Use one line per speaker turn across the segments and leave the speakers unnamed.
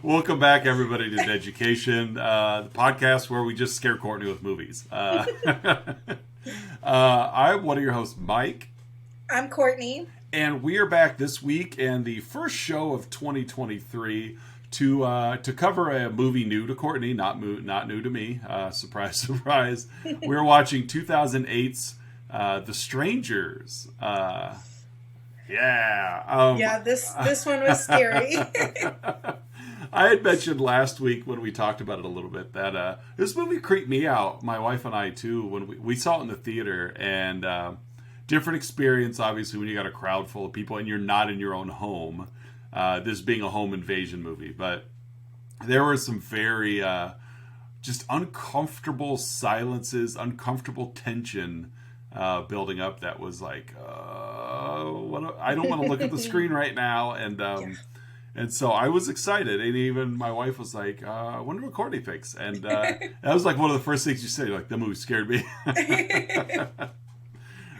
Welcome back, everybody, to Education, the podcast where we just scare Courtney with movies. I'm one of your hosts, Mike.
I'm Courtney.
And we are back this week and the first show of 2023 to cover a movie new to Courtney, not new to me. Surprise, surprise. We're watching 2008's The Strangers.
This one was scary.
I had mentioned last week when we talked about it a little bit that this movie creeped me out, my wife and I too, when we saw it in the theater, and different experience obviously when you got a crowd full of people and you're not in your own home, this being a home invasion movie. But there were some very just uncomfortable silences, uncomfortable tension building up that was like, I don't want to look at the screen right now. And so I was excited, and even my wife was like, I wonder what Courtney thinks. And that was like one of the first things you say, like, the movie scared me.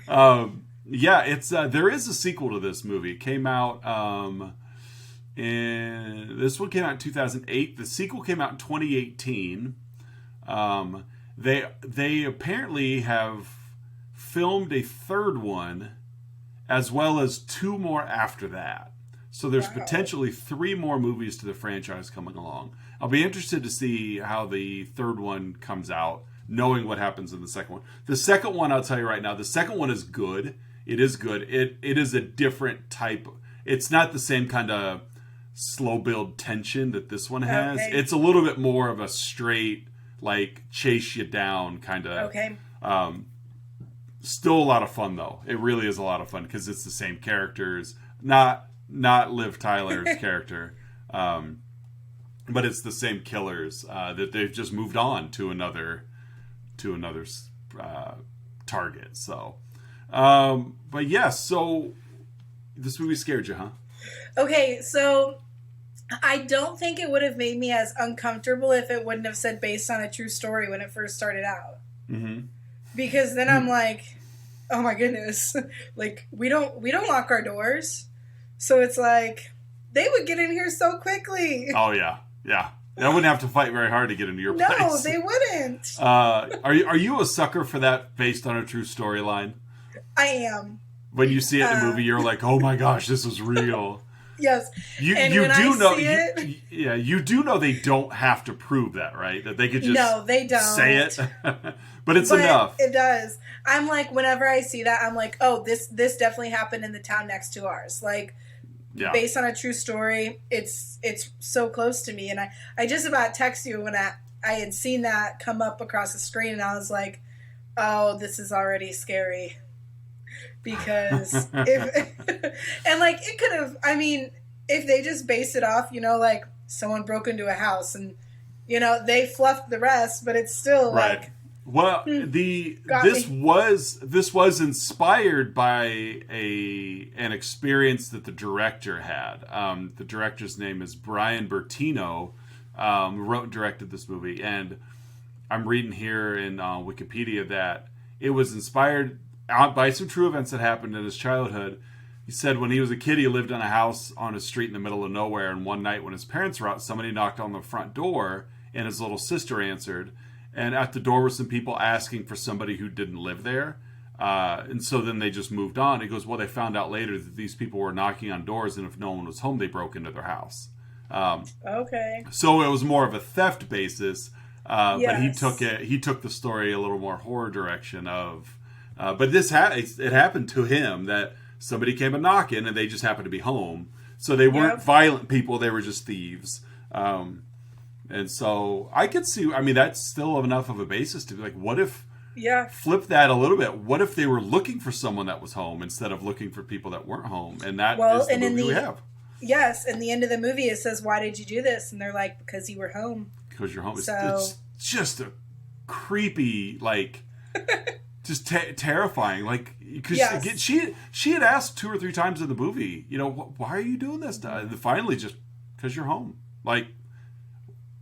There is a sequel to this movie. It came out, this one came out in 2008. The sequel came out in 2018. They apparently have filmed a third one, as well as two more after that. So there's potentially three more movies to the franchise coming along. I'll be interested to see how the third one comes out, knowing what happens in the second one. The second one, I'll tell you right now, the second one is good. It is good. It is a different type. It's not the same kind of slow build tension that this one has. Okay. It's a little bit more of a straight, like, chase you down kind of. Okay. Still a lot of fun, though. It really is a lot of fun because it's the same characters. Not Liv Tyler's character, but it's the same killers that they've just moved on to another target. So, but yes, so this movie scared you, huh?
Okay, so I don't think it would have made me as uncomfortable if it wouldn't have said based on a true story when it first started out. Mm-hmm. Because then I'm like, oh my goodness, like we don't lock our doors. So it's like, they would get in here so quickly.
Oh, yeah. Yeah. I wouldn't have to fight very hard to get into your place.
No, they wouldn't.
Are you a sucker for that based on a true storyline?
I am.
When you see it in the movie, you're like, oh my gosh, this is real.
Yes.
You do know they don't have to prove that, right? That they could just
they don't.
Say it. But enough.
It does. I'm like, whenever I see that, I'm like, oh, this definitely happened in the town next to ours. Like, based on a true story, it's so close to me. And I just about text you when I had seen that come up across the screen, and I was like, oh, this is already scary. Because it could have, I mean, if they just based it off, like someone broke into a house and, they fluffed the rest, but it's still
right.
Like,
well, this was inspired by an experience that the director had. The director's name is Brian Bertino, who wrote and directed this movie, and I'm reading here in Wikipedia that it was inspired by some true events that happened in his childhood. He said when he was a kid, he lived in a house on a street in the middle of nowhere, and one night when his parents were out, somebody knocked on the front door, and his little sister answered. And at the door were some people asking for somebody who didn't live there. And so then they just moved on. He goes, well, they found out later that these people were knocking on doors, and if no one was home, they broke into their house.
Okay.
So it was more of a theft basis. But he took the story a little more horror direction of... but it happened to him that somebody came a knocking, and they just happened to be home. So they weren't violent people. They were just thieves. And so I could see, I mean, that's still enough of a basis to be like, what if, flip that a little bit. What if they were looking for someone that was home instead of looking for people that weren't home? And that is the movie we have.
Yes, in the end of the movie, it says, why did you do this? And they're like, because you were home.
Because you're home. It's just a creepy, like, just terrifying. Like, because she had asked 2 or 3 times in the movie, why are you doing this? And finally, just because you're home. Like,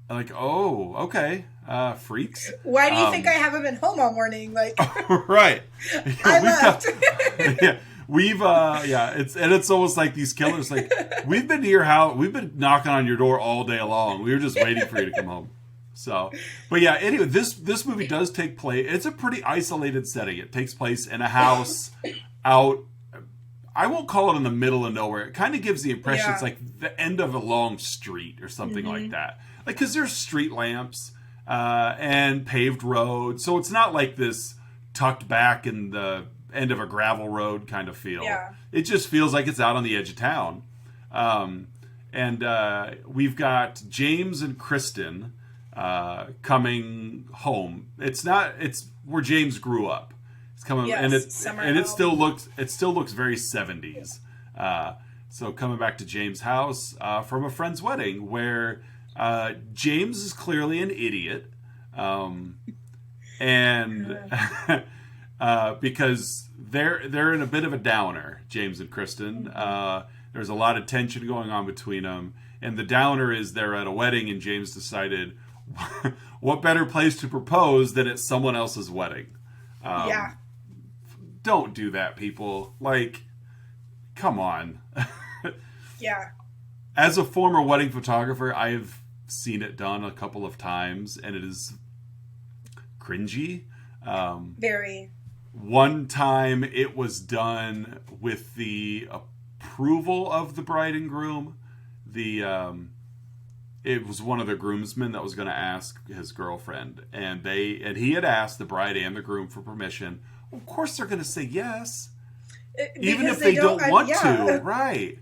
oh, okay, freaks.
Why do you think I haven't been home all morning? Like,
right?
I left.
We've it's almost like these killers. Like we've been to your house, we've been knocking on your door all day long. We were just waiting for you to come home. So, but yeah. Anyway, this movie does take place. It's a pretty isolated setting. It takes place in a house out. I won't call it in the middle of nowhere. It kind of gives the impression it's like the end of a long street or something like that. Like, because there's street lamps and paved roads, so it's not like this tucked back in the end of a gravel road kind of feel. Yeah. It just feels like it's out on the edge of town. And we've got James and Kristen coming home. It's where James grew up. It's coming, and it still looks very 70s. So coming back to James' house from a friend's wedding, where James is clearly an idiot, and because they're in a bit of a downer, James and Kristen. There's a lot of tension going on between them, and the downer is they're at a wedding, and James decided, what better place to propose than at someone else's wedding? Don't do that, people. Like, come on.
Yeah.
As a former wedding photographer, I've seen it done a couple of times, and it is cringy.
Very.
One time it was done with the approval of the bride and groom. It was one of the groomsmen that was going to ask his girlfriend, and he had asked the bride and the groom for permission. Of course they're going to say yes, even if they don't want to, right?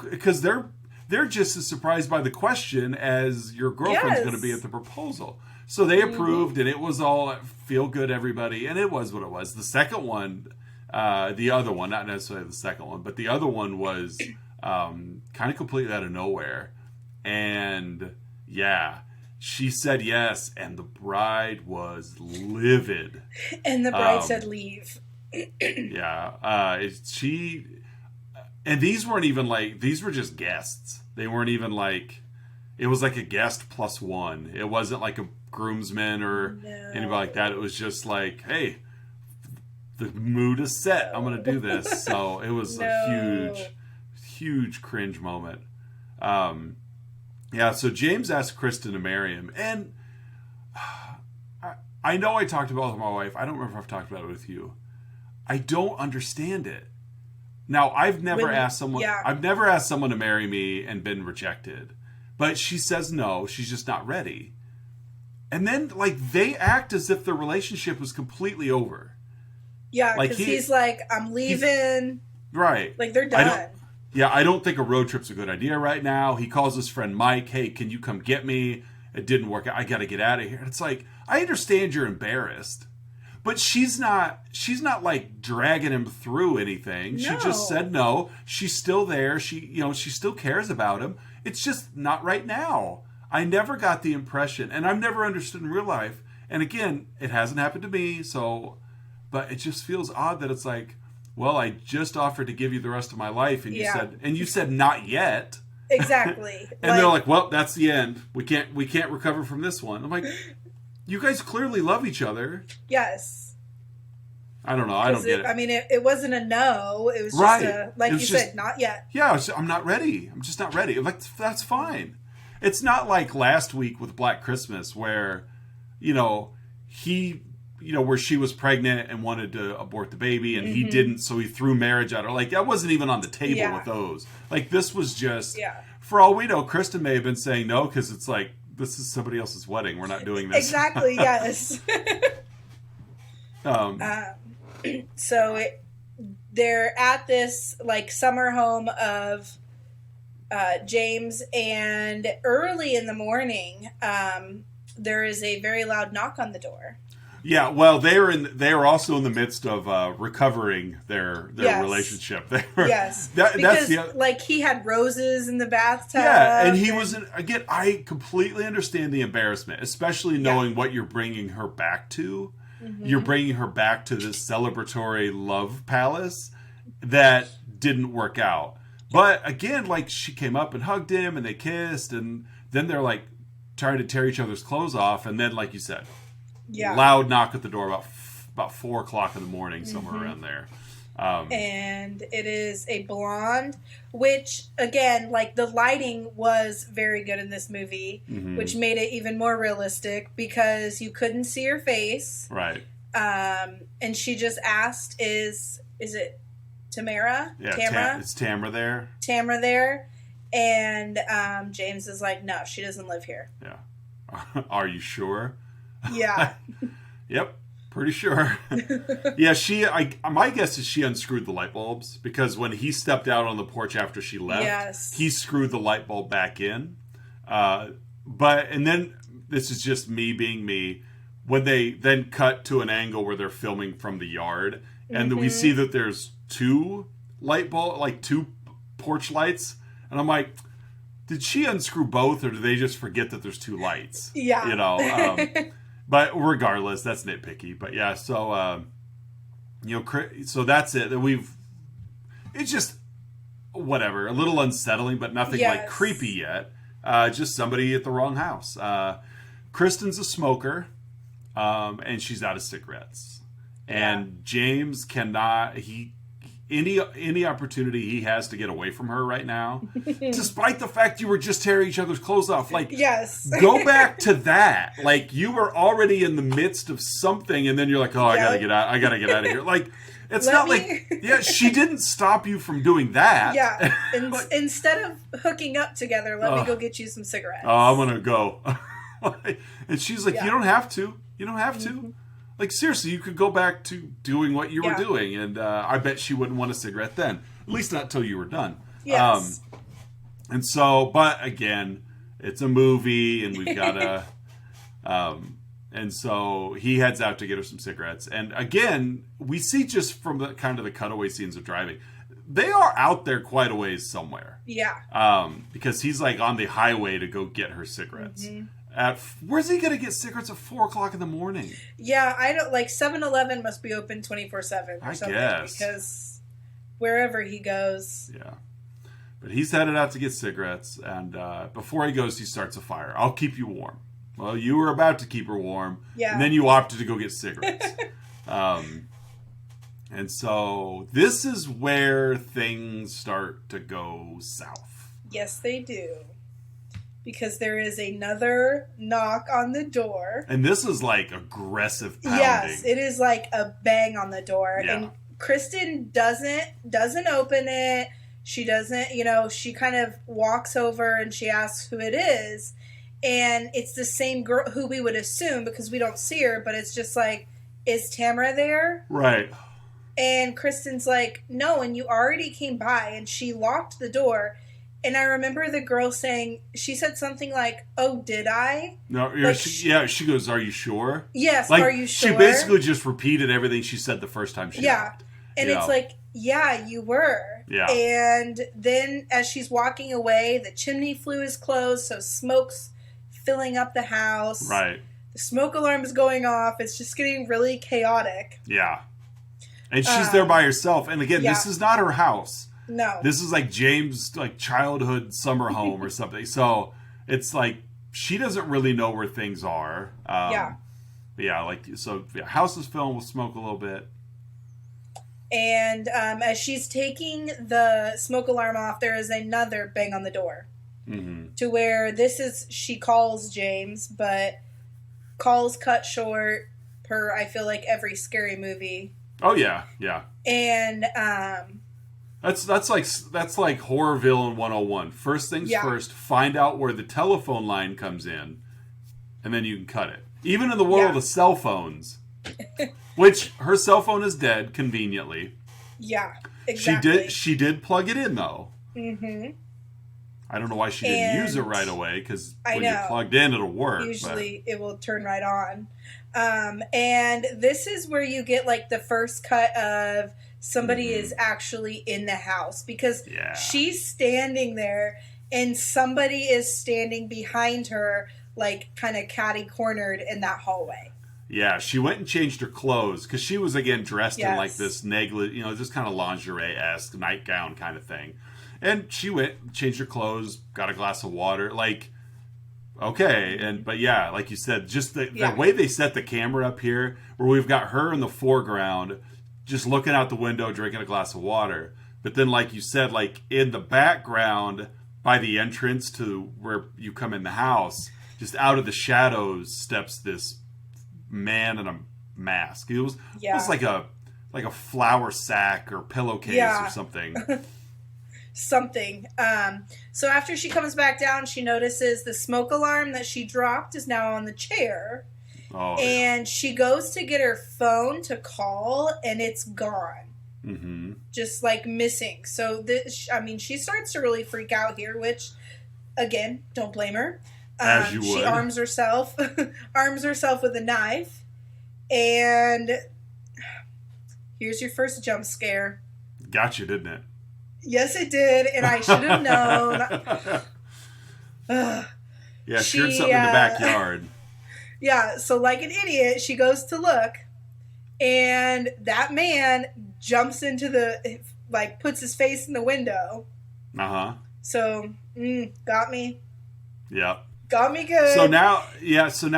Because they're just as surprised by the question as your girlfriend's going to be at the proposal. So they approved, and it was all feel good, everybody, and it was what it was. The second one, the other one, not necessarily the second one, but the other one was kind of completely out of nowhere. And yeah, she said yes, and the bride was livid.
And the bride said leave.
And these weren't even like, these were just guests. They weren't even like, it was like a guest plus one. It wasn't like a groomsman or anybody like that. It was just like, hey, the mood is set. I'm going to do this. So it was a huge cringe moment. So James asked Kristen to marry him. And I know I talked about it with my wife. I don't remember if I've talked about it with you. I don't understand it. Now, I've never asked someone to marry me and been rejected. But she says no, she's just not ready. And then, like, they act as if the relationship was completely over.
Yeah, because he's like, I'm leaving.
Right.
Like, they're done.
I don't think a road trip's a good idea right now. He calls his friend Mike, hey, can you come get me? It didn't work out. I got to get out of here. And it's like, I understand you're embarrassed. But she's not like dragging him through anything. No. She just said no. She's still there. She still cares about him. It's just not right now. I never got the impression, and I've never understood in real life. And again, it hasn't happened to me, but it just feels odd that it's like, well, I just offered to give you the rest of my life, and you said not yet.
Exactly.
And they're like, well, that's the end. We can't recover from this one. I'm like, you guys clearly love each other.
Yes.
I don't know. I don't get it.
I mean, it wasn't a no. It was just like you said, not yet.
Yeah, I'm not ready. I'm just not ready. I'm like, that's fine. It's not like last week with Black Christmas where, where she was pregnant and wanted to abort the baby and he didn't, so he threw marriage at her. Like, that wasn't even on the table with those. Like, this was just, for all we know, Kristen may have been saying no because it's like, this is somebody else's wedding. We're not doing this.
Exactly, yes. So they're at this like summer home of James, and early in the morning, there is a very loud knock on the door.
Yeah, well, they are also in the midst of recovering their relationship.
Because he had roses in the bathtub.
Yeah, and he was again. I completely understand the embarrassment, especially knowing what you're bringing her back to. Mm-hmm. You're bringing her back to this celebratory love palace that didn't work out. But again, like, she came up and hugged him and they kissed, and then they're like trying to tear each other's clothes off, and then, like you said, loud knock at the door about 4:00 in the morning, somewhere around there.
And it is a blonde, which again, like the lighting was very good in this movie, which made it even more realistic because you couldn't see her face.
Right.
And she just asked, "Is it Tamara?
Yeah,
Tamara?
It's Tamara there.
Tamara there?" And James is like, "No, she doesn't live here."
Yeah. Are you sure?
Yeah.
Yep. Pretty sure. Yeah, my guess is she unscrewed the light bulbs because when he stepped out on the porch after she left, he screwed the light bulb back in. And then this is just me being me. When they then cut to an angle where they're filming from the yard, and we see that there's two porch lights, and I'm like, did she unscrew both, or do they just forget that there's two lights?
Yeah,
you know. But regardless, that's nitpicky. But yeah, so so that's it. It's just whatever, a little unsettling, but nothing like creepy yet. Just somebody at the wrong house. Kristen's a smoker, and she's out of cigarettes. And James cannot. Any opportunity he has to get away from her right now, despite the fact you were just tearing each other's clothes off, like, go back to that. Like, you were already in the midst of something, and then you're like, oh, I gotta get out of here. Like, it's she didn't stop you from doing that.
Yeah. Instead of hooking up together, let me go get you some cigarettes.
Oh, I'm gonna go. And she's like, you don't have to. You don't have to. Like, seriously, you could go back to doing what you were doing, and I bet she wouldn't want a cigarette then. At least not till you were done.
Yes.
And so, but again, it's a movie, and we've got to... and so he heads out to get her some cigarettes. And again, we see just from the kind of the cutaway scenes of driving, they are out there quite a ways somewhere.
Yeah.
Because he's like on the highway to go get her cigarettes. Where's he gonna get cigarettes at 4:00 in the morning?
Yeah, I don't 7-Eleven must be open 24/7 or something. Guess. Because wherever he goes.
Yeah, but he's headed out to get cigarettes, and before he goes, he starts a fire. I'll keep you warm. Well, you were about to keep her warm, and then you opted to go get cigarettes. And so this is where things start to go south.
Yes, they do. Because there is another knock on the door.
And this is like aggressive pounding.
Yes, it is like a bang on the door. Yeah. And Kristen doesn't open it. She doesn't, she kind of walks over and she asks who it is. And it's the same girl who we would assume because we don't see her, but it's just like, is Tamara there?
Right.
And Kristen's like, no, and you already came by, and she locked the door. And I remember the girl saying, she said something like, oh, did I?
No, she goes, are you sure?
Yes, are you sure?
She basically just repeated everything she said the first time she left.
And it's like, yeah, you were.
Yeah.
And then as she's walking away, the chimney flue is closed, so smoke's filling up the house.
Right.
The smoke alarm is going off. It's just getting really chaotic.
Yeah. And she's there by herself. And again, this is not her house.
No.
This is like James' childhood summer home or something. So it's like she doesn't really know where things are. House is filling with smoke a little bit.
And as she's taking the smoke alarm off, there is another bang on the door.
Mm-hmm.
To where she calls James, but calls cut short per, I feel like, every scary movie.
Oh, yeah, yeah.
And
That's like horror villain 101. First things first, find out where the telephone line comes in, and then you can cut it. Even in the world of cell phones, which her cell phone is dead, conveniently.
Yeah, exactly.
She did plug it in, though.
Mm-hmm.
I don't know why she didn't use it right away, because when you're plugged in, it'll work.
Usually it will turn right on. And this is where you get the first cut of somebody is actually in the house, because she's standing there and somebody is standing behind her, kind of catty-cornered in that hallway.
Yeah, she went and changed her clothes because she was, again, dressed in this just kind of lingerie-esque nightgown kind of thing. And she went, changed her clothes, got a glass of water, okay. But like you said, just the way they set the camera up here, where we've got her in the foreground, just looking out the window, drinking a glass of water. But then, like you said, like in the background by the entrance to where you come in the house, just out of the shadows steps this man in a mask. It was like a flour sack or pillowcase or something.
Something. So after she comes back down, she notices the smoke alarm that she dropped is now on the chair.
Oh,
and she goes to get her phone to call, and it's gone.
Mm-hmm.
Just like missing. So she starts to really freak out here, which, again, don't blame her.
As you would.
She arms herself with a knife, and here's your first jump scare.
Got you, didn't it?
Yes, it did, and I should have known.
Yeah, she heard something in the backyard.
Yeah, so like an idiot, she goes to look, and that man jumps into puts his face in the window.
Uh-huh.
So, got me.
Yeah.
Got me good.
So now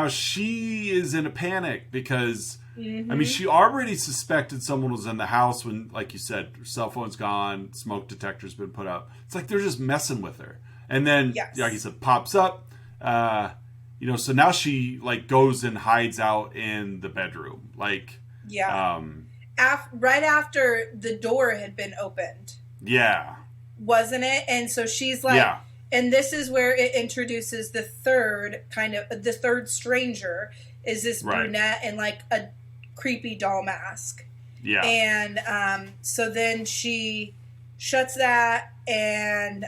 she is in a panic because, I mean, she already suspected someone was in the house when, like you said, her cell phone's gone, smoke detector's been put up. It's like they're just messing with her. And then, like you said, pops up, so now she, like, goes and hides out in the bedroom. Like,
right after the door had been opened.
Yeah.
Wasn't it? And so she's like, and this is where it introduces the third stranger is this brunette in like a creepy doll mask.
Yeah.
And so then she shuts that and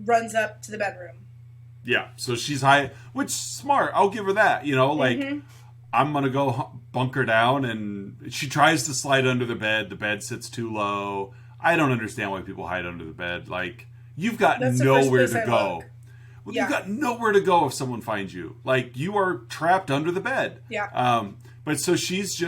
runs up to the bedroom.
Yeah. So she's high, which smart. I'll give her that. I'm going to go bunker down, and she tries to slide under the bed. The bed sits too low. I don't understand why people hide under the bed. Like, you've got nowhere to go. Well, you've got nowhere to go if someone finds you. Like, you are trapped under the bed.
Yeah.
But so she's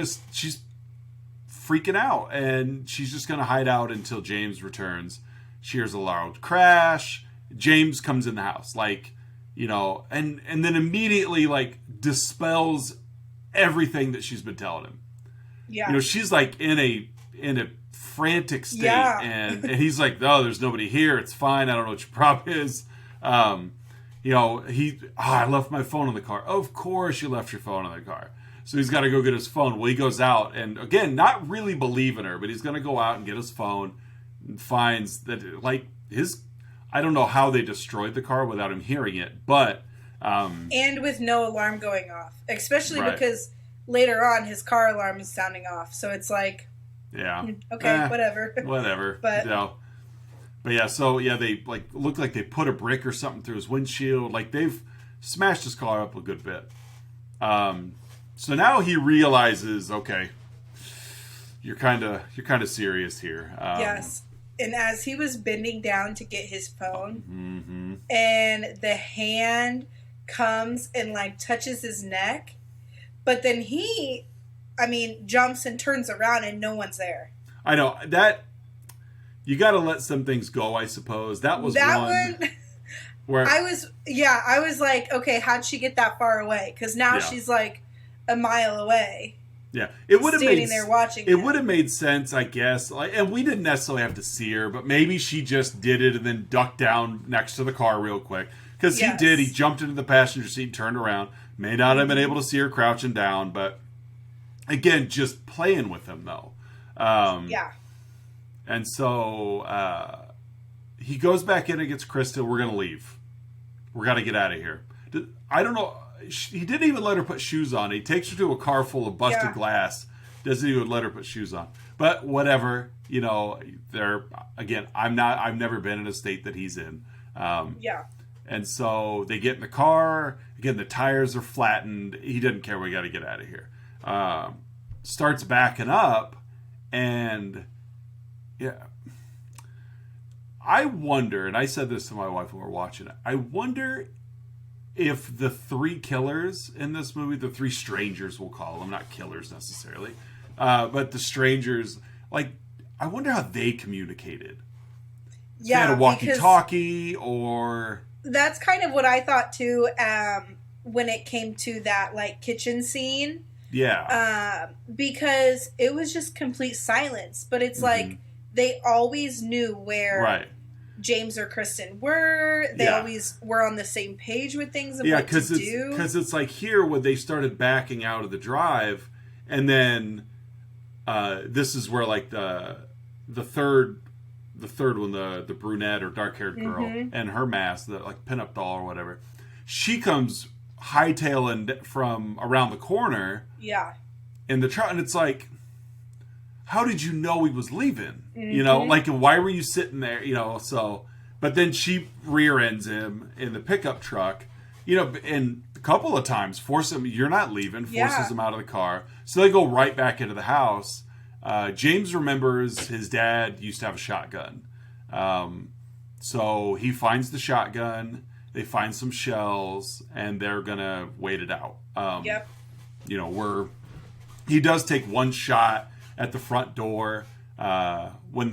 freaking out, and she's just going to hide out until James returns. She hears a loud crash. James comes in the house, like, and then immediately, like, dispels everything that she's been telling him.
Yeah.
She's like in a frantic state, and he's like, "Oh, there's nobody here. It's fine. I don't know what your problem is." I left my phone in the car. Of course you left your phone in the car. So he's got to go get his phone. Well, he goes out, and again, not really believing her, but he's going to go out and get his phone and finds that, like, I don't know how they destroyed the car without him hearing it, but
and with no alarm going off, especially because later on his car alarm is sounding off. So it's like,
whatever. But yeah, so they like look like they put a brick or something through his windshield. Like, they've smashed his car up a good bit. So now he realizes, okay, you're kind of serious here.
Yes. And as he was bending down to get his phone, and the hand comes and like touches his neck, but then he, jumps and turns around and no one's there.
I know that you got to let some things go, I suppose. That was one where
I was like, okay, how'd she get that far away? Because now she's like a mile away.
Yeah, it would have
standing there watching.
It would have made sense, I guess. Like, and we didn't necessarily have to see her, but maybe she just did it and then ducked down next to the car real quick. Because he did. He jumped into the passenger seat, turned around. May not have been able to see her crouching down, but again, just playing with him though. And so he goes back in and gets Krista. We're gonna leave. We're gonna get out of here. I don't know. He didn't even let her put shoes on. He takes her to a car full of busted glass. Doesn't even let her put shoes on. But whatever, they're, again, I've never been in a state that he's in. And so they get in the car. Again, the tires are flattened. He doesn't care. We got to get out of here. Starts backing up, and I wonder, and I said this to my wife when we were watching it, I wonder if the three killers in this movie, the three strangers, we'll call them, not killers necessarily, but the strangers, like, I wonder how they communicated.
Yeah,
they had a walkie-talkie, or...
That's kind of what I thought, too, when it came to that, like, kitchen scene.
Yeah.
Because it was just complete silence. But it's like they always knew where James or Kristen were. They always were on the same page with things of what to do.
Because it's like here when they started backing out of the drive, and then this is where like the third one, the brunette or dark haired girl and her mask, the like pinup doll or whatever, she comes hightailing from around the corner.
Yeah.
In the truck, and it's like, how did you know he was leaving? You know, like, why were you sitting there? You know, so, but then she rear ends him in the pickup truck, you know, and a couple of times force him, you're not leaving, forces him out of the car. So they go right back into the house. James remembers his dad used to have a shotgun. So he finds the shotgun, they find some shells, and they're gonna wait it out. You know, he does take one shot at the front door when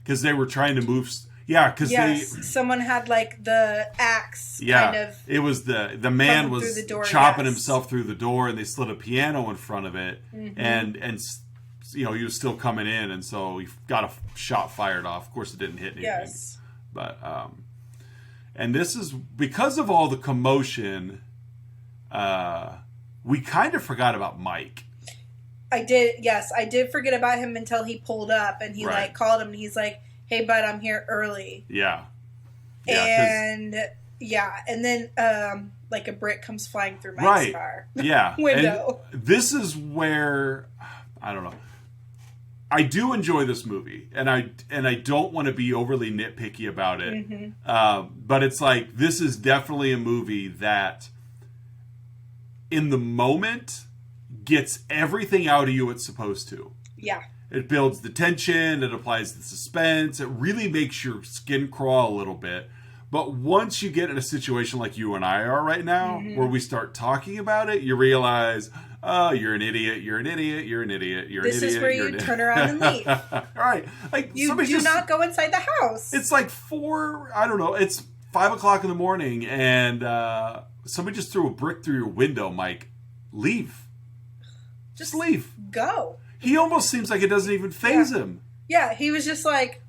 because they were trying to move. Yeah, because
someone had like the axe. Kind of.
It was the man was chopping himself through the door, and they slid a piano in front of it, and you know he was still coming in, and so he got a shot fired off. Of course, it didn't hit anything.
Yes,
but and this is because of all the commotion. We kind of forgot about Mike.
I did forget about him until he pulled up and he like called him and he's like, "Hey bud, I'm here early."
Yeah.
And then like a brick comes flying through Mike's car.
Yeah.
Window.
And this is where I don't know. I do enjoy this movie, and I don't want to be overly nitpicky about it. But it's like this is definitely a movie that in the moment gets everything out of you it's supposed to.
Yeah.
It builds the tension, it applies the suspense, it really makes your skin crawl a little bit. But once you get in a situation like you and I are right now, where we start talking about it, you realize, oh, you're an idiot, you're an idiot, you're an idiot, you're an idiot.
This is where you turn around and leave.
Right. Like
you do not go inside the house.
It's like it's 5 o'clock in the morning, and somebody just threw a brick through your window, Mike. Leave. Just leave.
Go.
He almost seems like it doesn't even faze him.
Yeah, he was just like,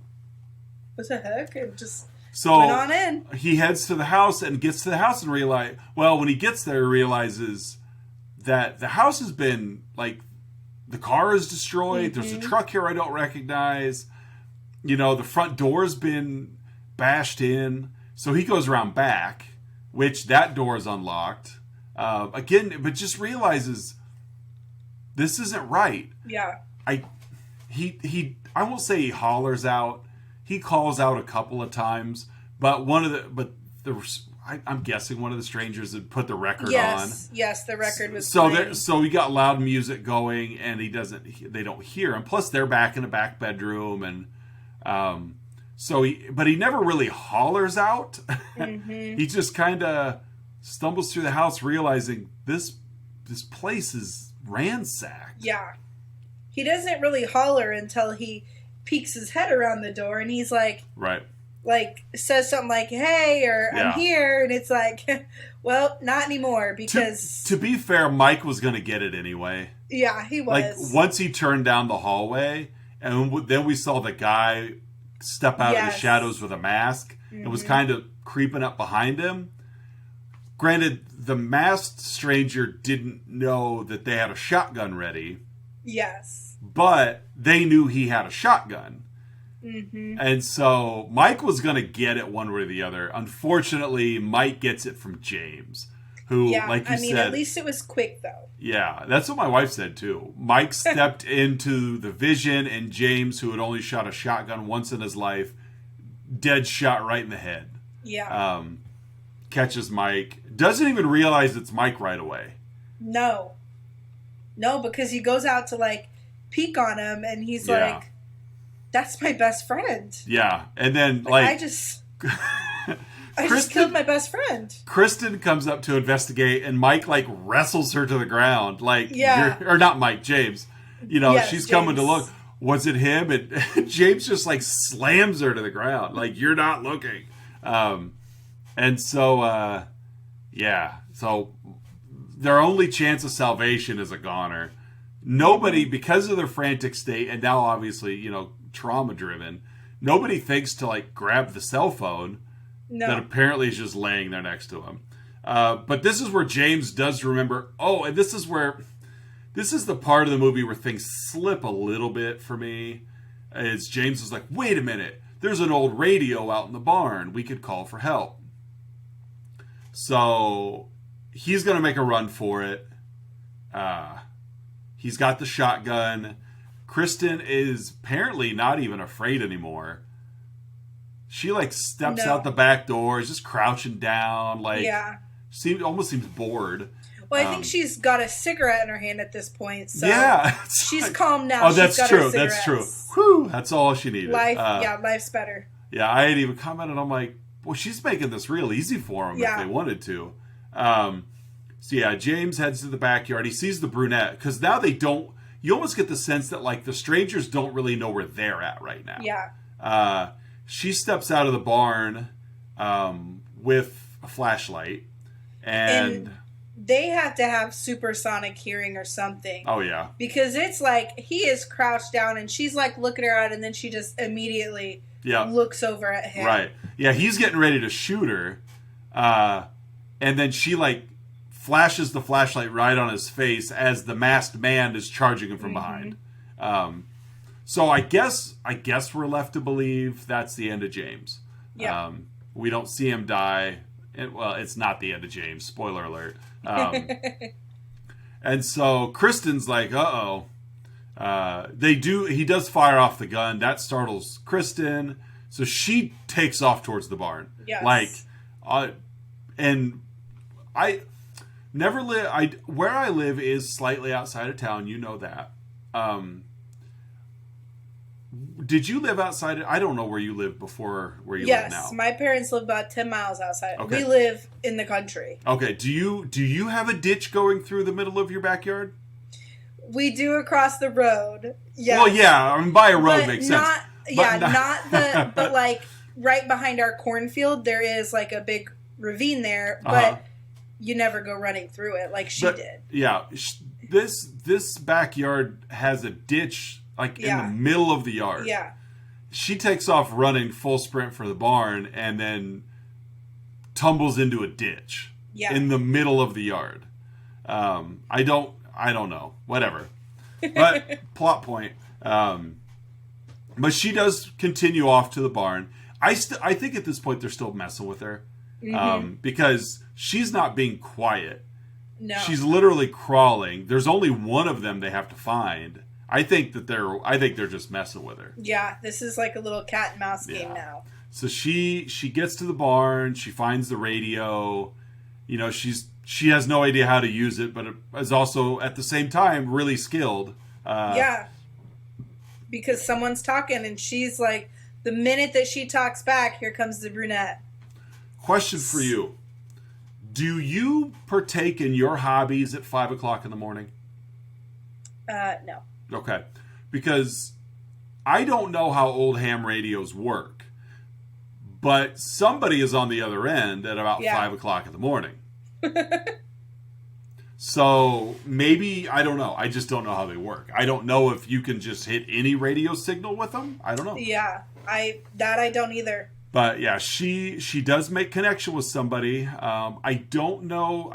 what the heck? And just went on in.
He heads to the house and gets to the house and when he gets there, he realizes that the house has been, like, the car is destroyed. There's a truck here I don't recognize. You know, the front door's been bashed in. So he goes around back, which that door is unlocked. Again, but just realizes this isn't right.
Yeah.
I won't say he hollers out. He calls out a couple of times, but I'm guessing one of the strangers had put the record on.
Yes, the record was playing.
So he got loud music going, and they don't hear him. Plus, they're back in the back bedroom, and but he never really hollers out. He just kind of stumbles through the house, realizing this place is ransacked.
Yeah. He doesn't really holler until he peeks his head around the door and he's like, says something like, "Hey," or "I'm here." And it's like, well, not anymore because...
To be fair, Mike was going to get it anyway.
Yeah, he was.
Like, once he turned down the hallway, and then we saw the guy step out of the shadows with a mask and was kind of creeping up behind him. Granted, the masked stranger didn't know that they had a shotgun ready.
Yes.
But they knew he had a shotgun. And so Mike was going to get it one way or the other. Unfortunately, Mike gets it from James, who, like you said...
at least it was quick, though.
Yeah, that's what my wife said, too. Mike stepped into the vision, and James, who had only shot a shotgun once in his life, dead shot right in the head.
Yeah.
Catches Mike. Doesn't even realize it's Mike right away.
No, because he goes out to, like, peek on him, and he's like, "That's my best friend."
Yeah, and then, like...
I just killed my best friend.
Kristen comes up to investigate, and Mike, like, wrestles her to the ground. Like, or not Mike, James. You know, she's coming to look. Was it him? And James just, like, slams her to the ground. Like, "You're not looking." And so, so their only chance of salvation is a goner. Nobody, because of their frantic state, and now obviously, you know, trauma-driven, nobody thinks to, like, grab the cell phone that apparently is just laying there next to him. But this is where James does remember, and this is the part of the movie where things slip a little bit for me. Is James is like, wait a minute, there's an old radio out in the barn. We could call for help. So he's going to make a run for it. He's got the shotgun. Kristen is apparently not even afraid anymore. She, like, steps out the back door, is just crouching down, like, almost seems bored.
Well, I think she's got a cigarette in her hand at this point, so she's
like,
calm now.
Oh, that's true. That's true. Whew, that's all she needed.
Life's better.
Yeah, I had even commented. I'm like, well, she's making this real easy for him if they wanted to. So yeah, James heads to the backyard. He sees the brunette because now they don't. You almost get the sense that, like, the strangers don't really know where they're at right now.
Yeah.
She steps out of the barn with a flashlight, and
they have to have supersonic hearing or something.
Oh, yeah.
Because it's like he is crouched down and she's like looking her out and then she just immediately looks over at him.
Right. Yeah, he's getting ready to shoot her. And then she, like, flashes the flashlight right on his face as the masked man is charging him from behind. So I guess we're left to believe that's the end of James.
Yeah.
We don't see him die. Well, it's not the end of James. Spoiler alert. And so Kristen's like, uh-oh. He does fire off the gun. That startles Kristen. So she takes off towards the barn.
Yes.
Like, and I never live. Where I live is slightly outside of town. You know that. Did you live outside? I don't know where you lived before where you live now.
Yes, my parents live about 10 miles outside.
Okay.
We live in the country.
Okay. Do you have a ditch going through the middle of your backyard?
We do across the road. Yeah.
Well, yeah. I mean, by a road makes sense.
But like right behind our cornfield, there is like a big ravine there, but you never go running through it like she did.
Yeah. This backyard has a ditch like in the middle of the yard.
Yeah.
She takes off running full sprint for the barn and then tumbles into a ditch in the middle of the yard. I don't know. Whatever. But plot point. But she does continue off to the barn. I think at this point they're still messing with her. Because she's not being quiet.
No.
She's literally crawling. There's only one of them they have to find. I think they're just messing with her.
Yeah, this is like a little cat and mouse game now.
So she gets to the barn, she finds the radio. You know, she has no idea how to use it, but is also at the same time really skilled.
Because someone's talking and she's like, the minute that she talks back, here comes the brunette.
Question for you. Do you partake in your hobbies at 5 o'clock in the morning?
No.
Okay. Because I don't know how old ham radios work, but somebody is on the other end at about 5 o'clock in the morning. So maybe, I don't know. I just don't know how they work. I don't know if you can just hit any radio signal with them. I don't know.
Yeah, I don't either.
But yeah, she does make connection with somebody. I don't know.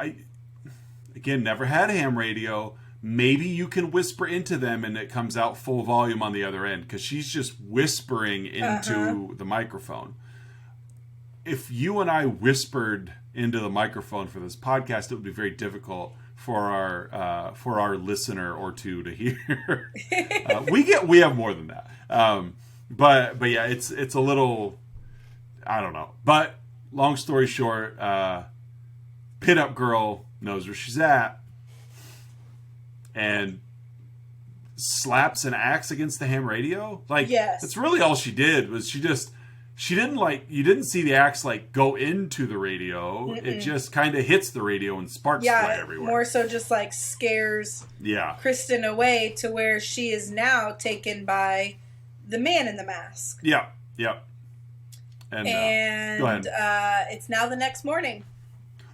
Again, never had a ham radio. Maybe you can whisper into them and it comes out full volume on the other end because she's just whispering into the microphone. If you and I whispered into the microphone for this podcast, it would be very difficult for our listener or two to hear. We have more than that. But yeah, it's a little, I don't know. But long story short, pinup girl knows where she's at and slaps an axe against the ham radio. Like, that's really all she did. Was she didn't you didn't see the axe like go into the radio. Mm-mm. It just kind of hits the radio and sparks fly everywhere.
More so just like scares Kristen away to where she is now taken by the man in the mask.
Yeah. And
go ahead. It's now the next morning.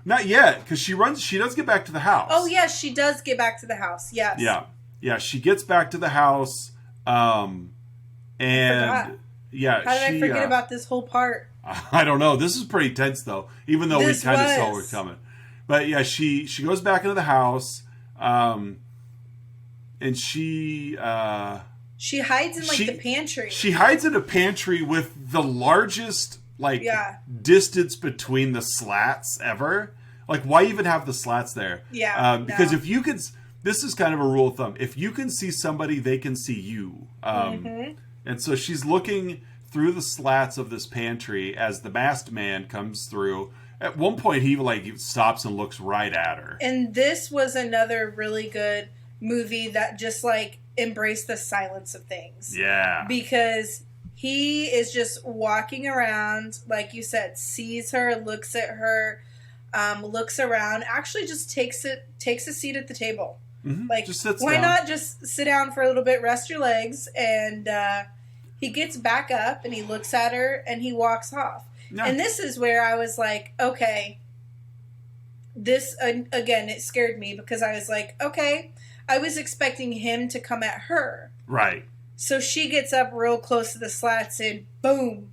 Not yet, because she does get back to the house.
Oh, yes, she does get back to the house. Yes.
Yeah, she gets back to the house. And yeah,
how did I forget about this whole part?
I don't know. This is pretty tense, though, even though we kind of saw it coming. But yeah, she goes back into the house, and she
hides in the pantry.
She hides in a pantry with the largest distance between the slats ever. Like, why even have the slats there?
Yeah,
because if you could, this is kind of a rule of thumb. If you can see somebody, they can see you. And so she's looking through the slats of this pantry as the masked man comes through. At one point, he stops and looks right at her.
And this was another really good movie that just embraced the silence of things.
Yeah.
Because he is just walking around, like you said, sees her, looks at her, looks around, actually just takes a seat at the table.
Mm-hmm. Just sits
why
down.
not just sit down for a little bit, rest your legs, and he gets back up and he looks at her and he walks off. No. And this is where I was like, okay, this, again, it scared me because I was like, okay, I was expecting him to come at her.
Right.
So she gets up real close to the slats and boom,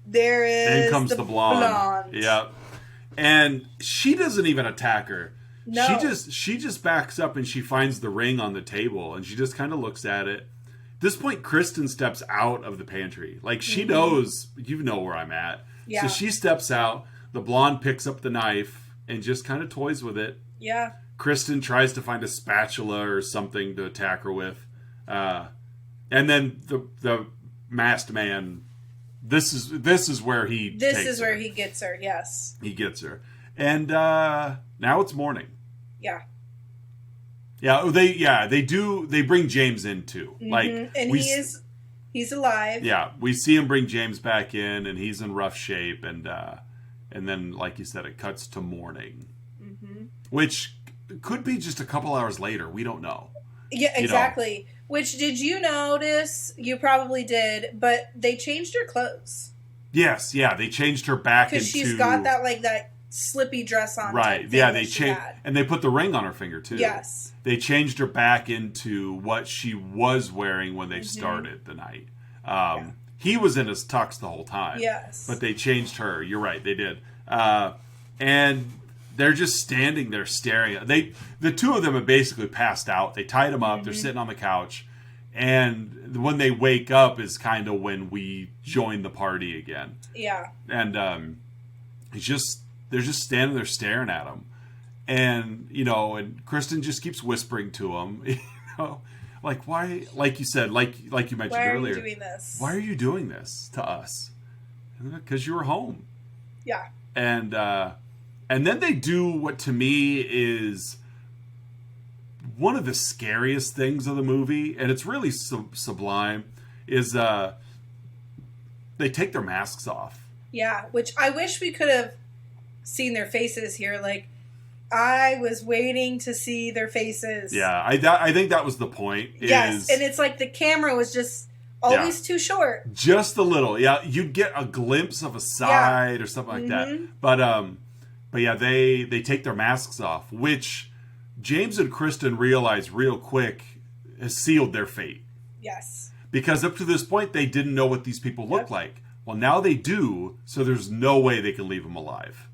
there is
in comes the blonde. Yep. And she doesn't even attack her.
No.
She just backs up and she finds the ring on the table and she just kind of looks at it. At this point, Kristen steps out of the pantry. Like, she knows, you know where I'm at. Yeah. So she steps out. The blonde picks up the knife and just kind of toys with it.
Yeah.
Kristen tries to find a spatula or something to attack her with. And then the masked man, this is where he
he gets her, yes.
He gets her. And now it's morning.
Yeah.
They bring James in too.
Mm-hmm. And he's alive.
Yeah, we see him bring James back in, and he's in rough shape, and then, like you said, it cuts to morning, which could be just a couple hours later. We don't know.
Yeah, exactly. Which, did you notice? You probably did, but they changed her clothes.
Yes, yeah, they changed her back into,
because she's got that slippy dress on.
Right. Yeah, they changed, and they put the ring on her finger too.
Yes.
They changed her back into what she was wearing when they started the night. He was in his tux the whole time.
Yes.
But they changed her. You're right, they did. And they're just standing there staring at the two of them have basically passed out. They tied them up. They're sitting on the couch. And when they wake up is kind of when we join the party again.
Yeah.
And they're just standing there staring at him. And, and Kristen just keeps whispering to him, like, why, like you said, like you mentioned earlier.
Why are you doing this?
Why are you doing this to us? Because you were home.
Yeah.
And then they do what to me is one of the scariest things of the movie, and it's really sublime, is they take their masks off.
Yeah, which I wish we could have seen their faces here. Like, I was waiting to see their faces.
Yeah, I think that was the point.
Yes, and it's like the camera was just always too short.
Just a little. Yeah, you'd get a glimpse of a side or something like that. But yeah, they take their masks off, which James and Kristen realize real quick has sealed their fate.
Yes.
Because up to this point, they didn't know what these people look like. Well, now they do, so there's no way they can leave them alive.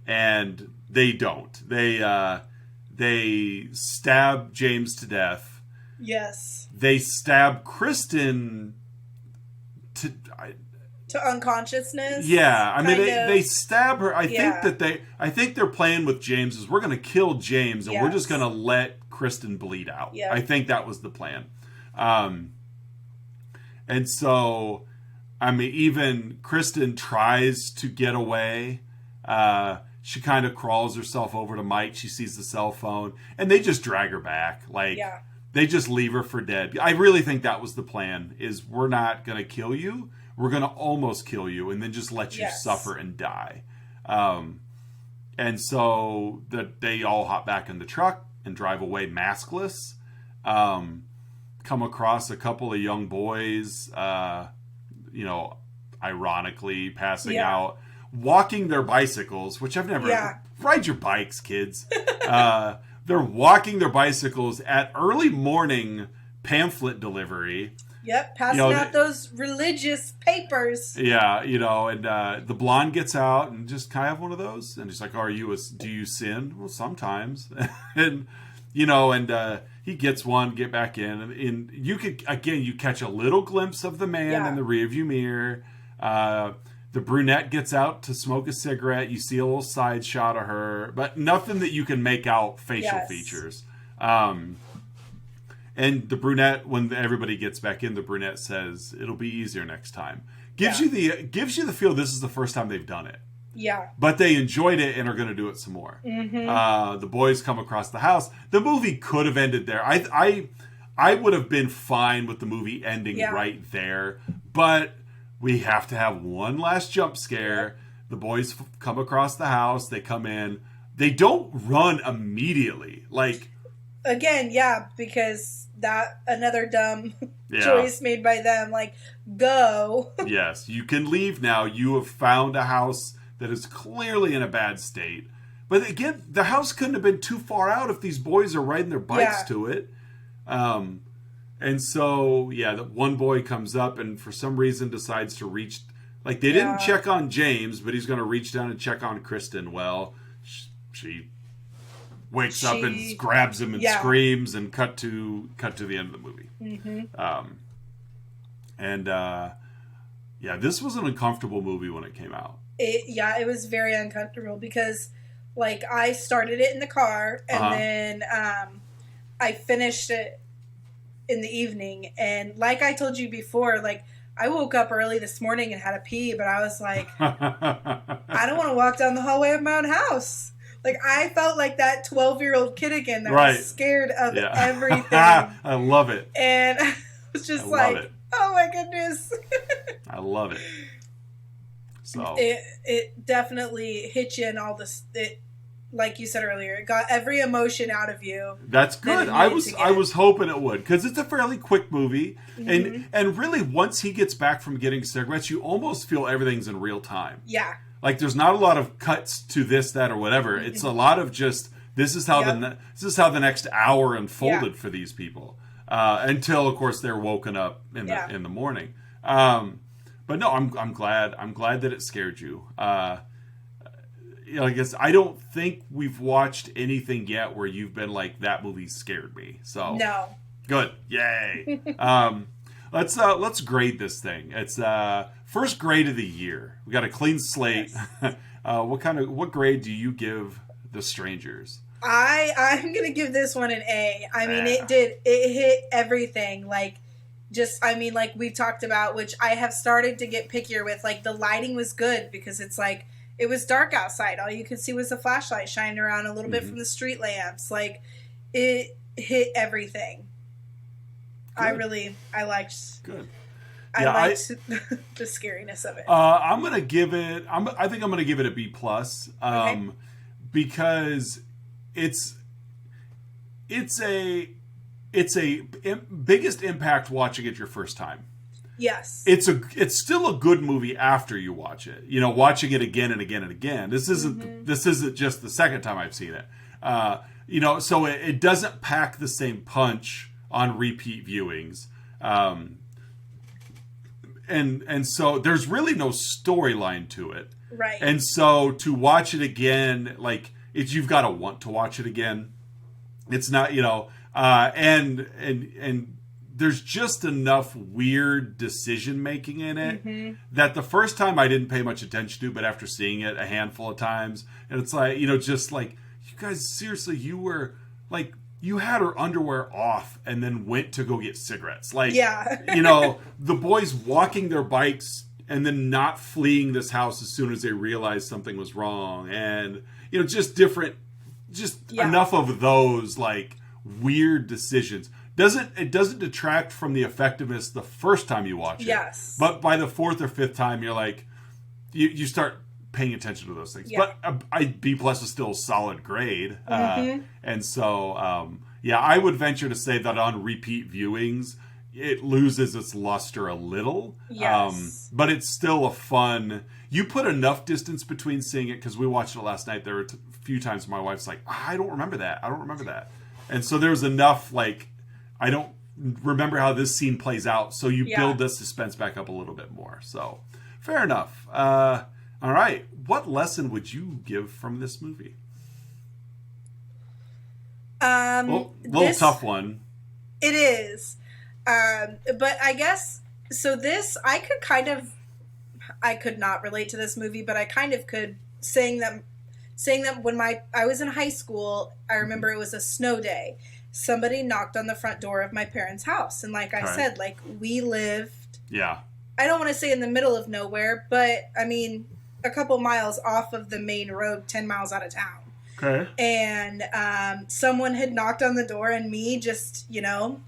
And they don't. They stab James to death.
Yes.
They stab Kristen to
unconsciousness.
Yeah, I mean they stab her. I think they're playing with James is we're going to kill James and we're just going to let Kristen bleed out. Yep. I think that was the plan. And so, I mean, even Kristen tries to get away. She kind of crawls herself over to Mike. She sees the cell phone, and they just drag her back. They just leave her for dead. I really think that was the plan, is we're not going to kill you. We're going to almost kill you, and then just let you suffer and die. And so they all hop back in the truck and drive away maskless. Come across a couple of young boys, ironically passing out. walking their bicycles, which I've never...
Yeah.
Ride your bikes, kids. They're walking their bicycles at early morning pamphlet delivery.
Yep, passing out those religious papers.
Yeah, and the blonde gets out and just, can I have one of those? And he's like, do you sin? Well, sometimes. And, he gets one, get back in. And you catch a little glimpse of the man in the rearview mirror. The brunette gets out to smoke a cigarette. You see a little side shot of her, but nothing that you can make out facial features. And the brunette, when everybody gets back in, the brunette says, "It'll be easier next time." Gives you the feel this is the first time they've done it.
Yeah.
But they enjoyed it and are going to do it some more. Mm-hmm. The boys come across the house. The movie could have ended there. I would have been fine with the movie ending right there, but we have to have one last jump scare. The boys come across the house. They come in. They don't run immediately.
Again, because that another dumb choice made by them. Go.
Yes, you can leave now. You have found a house that is clearly in a bad state. But again, the house couldn't have been too far out if these boys are riding their bikes to it. And so, the one boy comes up and for some reason decides to reach... they didn't check on James, but he's going to reach down and check on Kristen. Well, she wakes up and grabs him and screams, and cut to the end of the movie. Mm-hmm. This was an uncomfortable movie when it came out.
It was very uncomfortable because, I started it in the car, and then I finished it in the evening, and like I told you before, I woke up early this morning and had a pee, but I was like, I don't want to walk down the hallway of my own house. I felt like that 12-year-old kid again that was scared of everything.
I love it.
And I was just oh my goodness.
I love it. So
it definitely hit you in all this. Like you said earlier, it got every emotion out of you.
That's good. I was hoping it would, because it's a fairly quick movie, and really once he gets back from getting cigarettes, you almost feel everything's in real time.
Yeah.
There's not a lot of cuts to this, that, or whatever. Mm-hmm. It's a lot of just this is how the next hour unfolded for these people until of course they're woken up in the morning. But no, I'm glad that it scared you. I guess I don't think we've watched anything yet where you've been like, that movie scared me. So
no. Good.
Yay. Let's grade this thing. It's first grade of the year. We got a clean slate. Yes. What grade do you give The Strangers?
I'm gonna give this one an A. I mean, it hit everything. Like we've talked about, which I have started to get pickier with. The lighting was good because it's it was dark outside. All you could see was a flashlight shining around a little bit from the street lamps. It hit everything. Good. I liked. Good. I liked the scariness of it.
I'm gonna give it. I think I'm gonna give it a B plus. Because it's a biggest impact watching it your first time.
Yes.
It's still a good movie after you watch it. Watching it again and again and again. This isn't just the second time I've seen it. So it doesn't pack the same punch on repeat viewings. And so there's really no storyline to it.
Right.
And so to watch it again, you've got to want to watch it again. It's not, and there's just enough weird decision making in it that the first time I didn't pay much attention to, but after seeing it a handful of times, and it's you guys, seriously, you had her underwear off and then went to go get cigarettes. The boys walking their bikes and then not fleeing this house as soon as they realized something was wrong. And, enough of those, weird decisions. It doesn't detract from the effectiveness the first time you watch it.
Yes.
But by the fourth or fifth time, you're you start paying attention to those things.
Yeah.
But B plus is still a solid grade. And so, I would venture to say that on repeat viewings, it loses its luster a little.
Yes.
But it's still a fun, You put enough distance between seeing it, because we watched it last night. There were a few times my wife's like, I don't remember that. I don't remember that. And so there was enough, like, I don't remember how this scene plays out. So you build the suspense back up a little bit more. So fair enough. All right. What lesson would you give from this movie? Little tough one.
It is. But I guess, so this, I could not relate to this movie, but I kind of could, saying that when I was in high school, I remember it was a snow day. Somebody knocked on the front door of my parents' house. And like I said, like, we lived, I don't want to say in the middle of nowhere, but I mean, a couple miles off of the main road, 10 miles out of town.
Okay.
And someone had knocked on the door, and me, just, you know,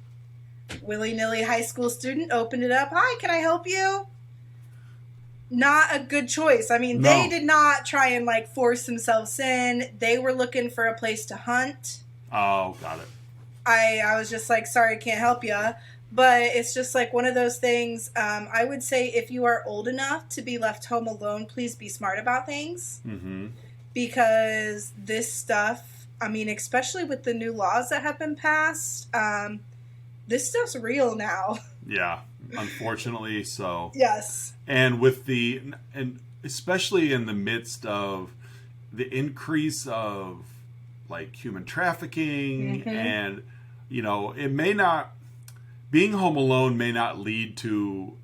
willy-nilly high school student, opened it up. Hi, can I help you? Not a good choice. I mean, They did not try and, like, force themselves in. They were looking for a place to hunt.
Oh, got it.
I was just like, sorry, can't help you. But it's just like one of those things. I would say if you are old enough to be left home alone, please be smart about things.
Mm-hmm.
Because this stuff, I mean, especially with the new laws that have been passed, this stuff's real now.
Yeah, unfortunately so.
Yes.
And especially in the midst of the increase of, like, human trafficking, and, you know, it may not, being home alone may not lead to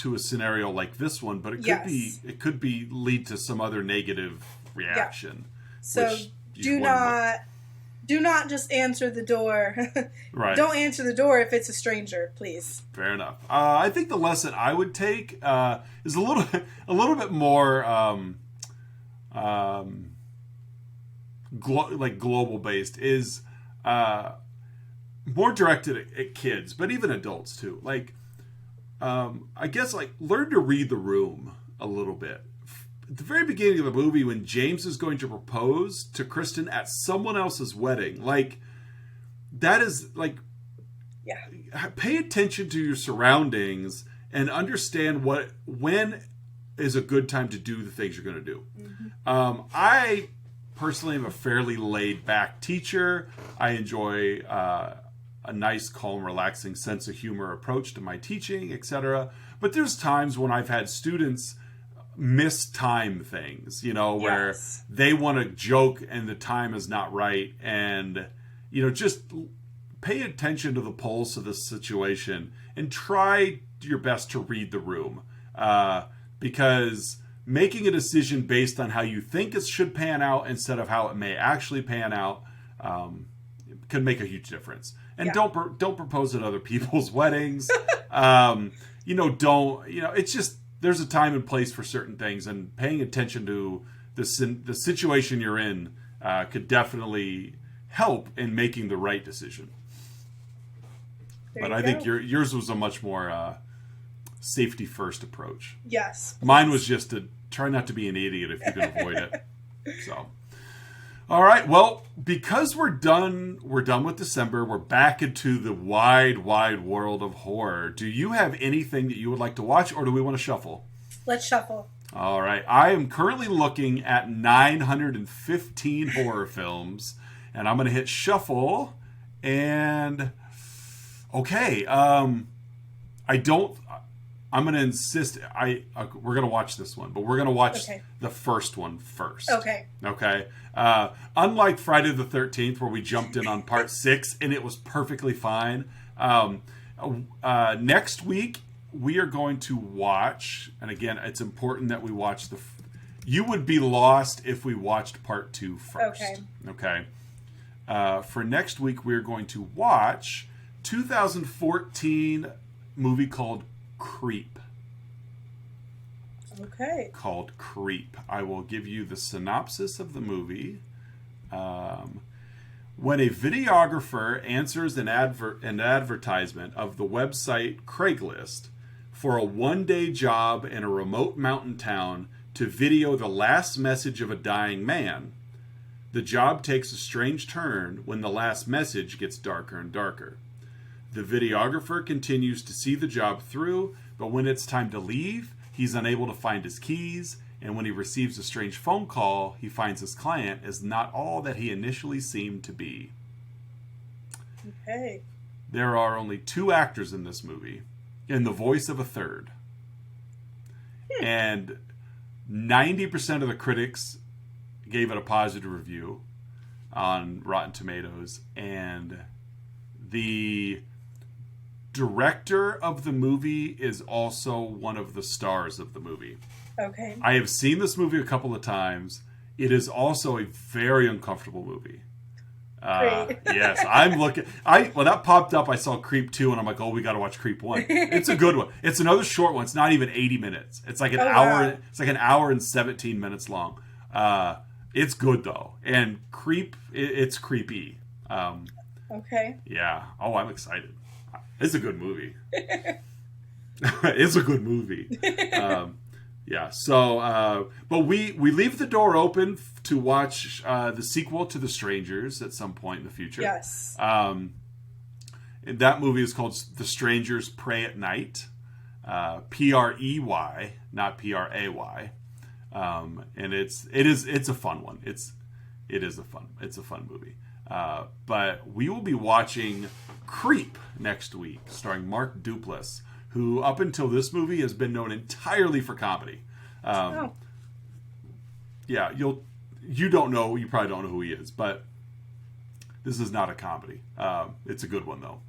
a scenario like this one, but it could lead to some other negative reaction.
So do not just answer the door.
Right.
Don't answer the door if it's a stranger, please.
Fair enough. I think the lesson I would take is a little bit more global based. Is more directed at kids, but even adults too. Like, I guess, like, learn to read the room a little bit. At the very beginning of the movie, when James is going to propose to Kristen at someone else's wedding, like, that is, like, pay attention to your surroundings and understand when is a good time to do the things you're going to do. I personally am a fairly laid back teacher. I enjoy a nice, calm, relaxing sense of humor approach to my teaching, etc. But there's times when I've had students mistime things, you know, where they want to joke and the time is not right. And, you know, just pay attention to the pulse of the situation and try your best to read the room. Because making a decision based on how you think it should pan out instead of how it may actually pan out can make a huge difference. And don't propose at other people's weddings. It's just, there's a time and place for certain things, and paying attention to the situation you're in could definitely help in making the right decision. But I think yours was a much more safety first approach.
Yes.
Mine was just to try not to be an idiot if you can avoid it. So, all right. Well, because we're done with December. We're back into the wide world of horror. Do you have anything that you would like to watch, or do we want to shuffle?
Let's shuffle.
All right. I am currently looking at 915 horror films, and I'm going to hit shuffle. And okay, I'm going to insist. We're going to watch this one, but we're going to watch the first one first. Okay. Unlike Friday the 13th, where we jumped in on part 6 and it was perfectly fine. Next week we are going to watch, and again, it's important that we watch you would be lost if we watched part 2 first. Okay. For next week, we're going to watch 2014 movie called Creep.
Okay.
Called Creep. I will give you the synopsis of the movie. When a videographer answers an advertisement of the website Craigslist for a one-day job in a remote mountain town to video the last message of a dying man, the job takes a strange turn when the last message gets darker and darker. The videographer continues to see the job through, but when it's time to leave, He's unable to find his keys, and when he receives a strange phone call, he finds his client is not all that he initially seemed to be.
Okay.
There are only 2 actors in this movie, and the voice of a third. And 90% of the critics gave it a positive review on Rotten Tomatoes, and the director of the movie is also one of the stars of the movie.
Okay.
I have seen this movie a couple of times. It is also a very uncomfortable movie.
Great.
Yes, I'm looking. When that popped up, I saw Creep 2, and I'm like, oh, we got to watch Creep 1. It's a good one. It's another short one. It's not even 80 minutes. It's like an hour. Wow. It's like an hour and 17 minutes long. It's good though, and it's creepy.
Okay.
Yeah. Oh, I'm excited. It's a good movie. It's a good movie. Yeah. So, but we leave the door open to watch the sequel to The Strangers at some point in the future.
Yes.
That movie is called The Strangers Pray at Night. Prey, not Pray. And it's a fun one. It's a fun movie. But we will be watching Creep next week, starring Mark Duplass, who up until this movie has been known entirely for comedy. Yeah, you probably don't know who he is, but this is not a comedy. It's a good one though.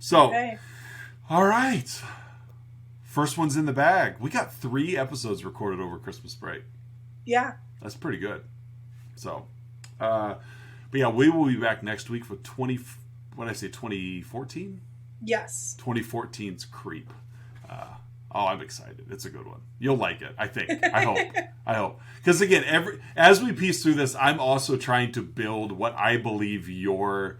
So, okay. All right. First one's in the bag. We got 3 episodes recorded over Christmas break.
Yeah.
That's pretty good. So, but yeah, we will be back next week for 2014?
Yes.
2014's Creep. I'm excited. It's a good one. You'll like it, I think. I hope. Because again, as we piece through this, I'm also trying to build what I believe your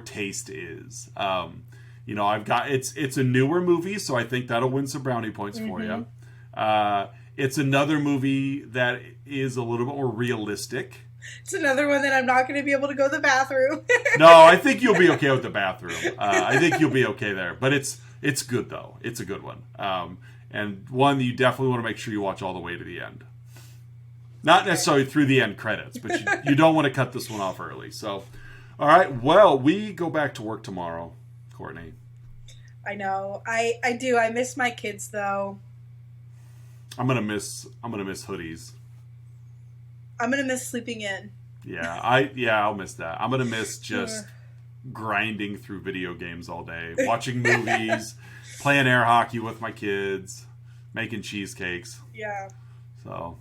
taste is. I've got it's a newer movie, so I think that'll win some brownie points for you. It's another movie that is a little bit more realistic.
It's another one that I'm not going to be able to go to the bathroom.
No, I think you'll be okay with the bathroom. I think you'll be okay there. But it's good, though. It's a good one. And one that you definitely want to make sure you watch all the way to the end. Not necessarily through the end credits, but you don't want to cut this one off early. So, all right. Well, we go back to work tomorrow, Courtney.
I know. I do. I miss my kids, though.
I'm gonna miss hoodies.
I'm gonna miss sleeping in.
Yeah, I'll miss that. I'm gonna miss just grinding through video games all day, watching movies, playing air hockey with my kids, making cheesecakes.
Yeah.
So,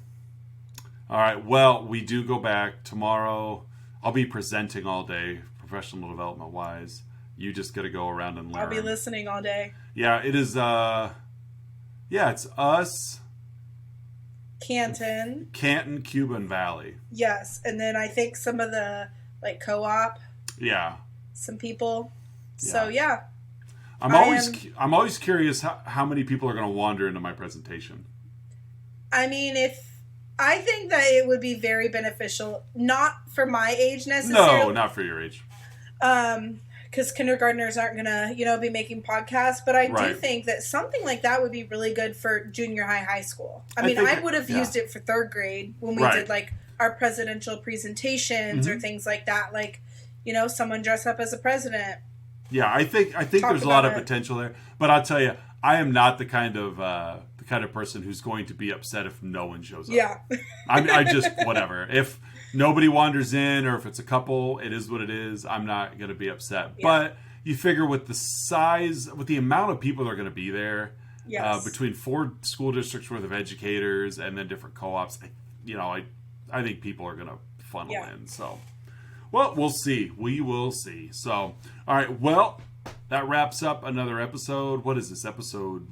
all right. Well, we do go back tomorrow. I'll be presenting all day, professional development wise. You just got to go around and learn.
I'll be listening all day.
Yeah, it is. It's us.
Canton,
Cuban Valley.
Yes, and then I think some of the co-op.
Yeah.
Some people. Yeah. So yeah.
I'm always curious how many people are going to wander into my presentation.
I mean, I think that it would be very beneficial, not for my age necessarily.
No, not for your age.
Because kindergartners aren't gonna, be making podcasts. But I do think that something like that would be really good for junior high school. I mean, I would have used it for 3rd grade when we did our presidential presentations or things like that. Someone dress up as a president. Yeah, I think
there's a lot of potential there. But I'll tell you, I am not the kind of person who's going to be upset if no one shows up.
Yeah.
I just whatever. If nobody wanders in, or if it's a couple, it is what it is. I'm not going to be upset. Yeah. But you figure with the amount of people that are going to be there, between 4 school districts worth of educators and then different co-ops, I think people are going to funnel in. So, well, we'll see. We will see. So, all right. Well, that wraps up another episode. What is this episode?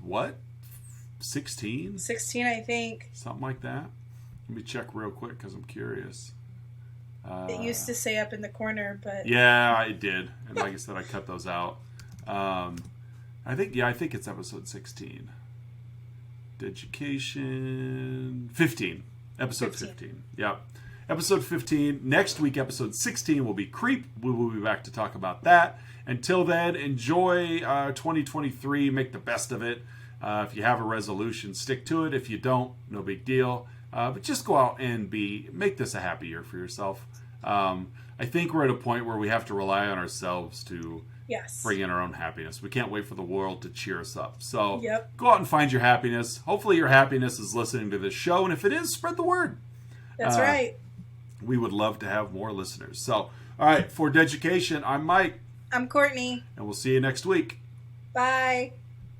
16?
16, I think.
Something like that. Let me check real quick because I'm curious.
It used to say up in the corner, but...
Yeah, I did. And like I said, I cut those out. I think it's episode 16. Education... 15. Episode 15. Yep. Episode 15. Next week, episode 16 will be Creep. We will be back to talk about that. Until then, enjoy 2023. Make the best of it. If you have a resolution, stick to it. If you don't, no big deal. But just go out and make this a happy year for yourself. I think we're at a point where we have to rely on ourselves to bring in our own happiness. We can't wait for the world to cheer us up. So go out and find your happiness. Hopefully your happiness is listening to this show. And if it is, spread the word.
That's right.
We would love to have more listeners. So, all right, for Deducation, I'm Mike.
I'm Courtney.
And we'll see you next week.
Bye.